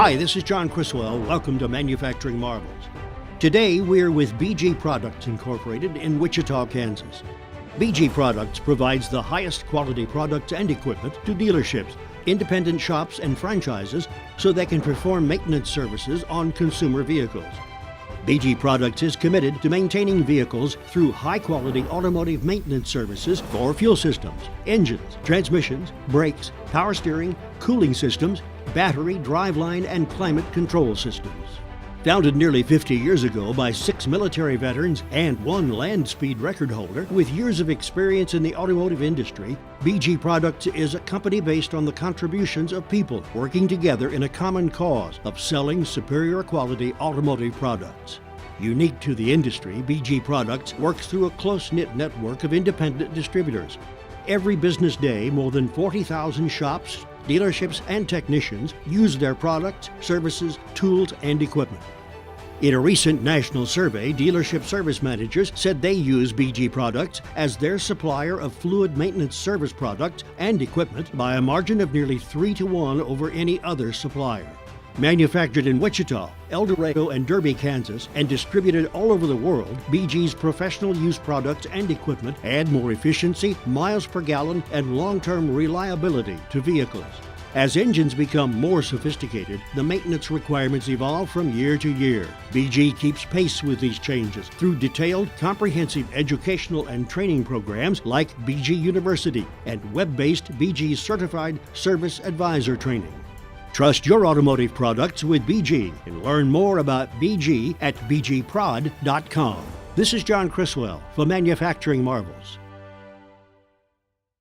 Hi, this is John Criswell. Welcome to Manufacturing Marvels. Today, we're with BG Products Incorporated in Wichita, Kansas. BG Products provides the highest quality products and equipment to dealerships, independent shops, and franchises so they can perform maintenance services on consumer vehicles. BG Products is committed to maintaining vehicles through high-quality automotive maintenance services for fuel systems, engines, transmissions, brakes, power steering, cooling systems, battery, driveline, and climate control systems. Founded nearly 50 years ago by 6 military veterans and 1 land speed record holder with years of experience in the automotive industry, BG Products is a company based on the contributions of people working together in a common cause of selling superior quality automotive products. Unique to the industry, BG Products works through a close-knit network of independent distributors. Every business day, more than 40,000 shops, dealerships, and technicians use their products, services, tools, and equipment. In a recent national survey, dealership service managers said they use BG Products as their supplier of fluid maintenance service products and equipment by a margin of nearly 3-to-1 over any other supplier. Manufactured in Wichita, El Dorado, and Derby, Kansas, and distributed all over the world, BG's professional use products and equipment add more efficiency, miles per gallon, and long-term reliability to vehicles. As engines become more sophisticated, the maintenance requirements evolve from year to year. BG keeps pace with these changes through detailed, comprehensive educational and training programs like BG University and web-based BG Certified Service Advisor training. Trust your automotive products with BG and learn more about BG at bgprod.com. This is John Criswell for Manufacturing Marvels.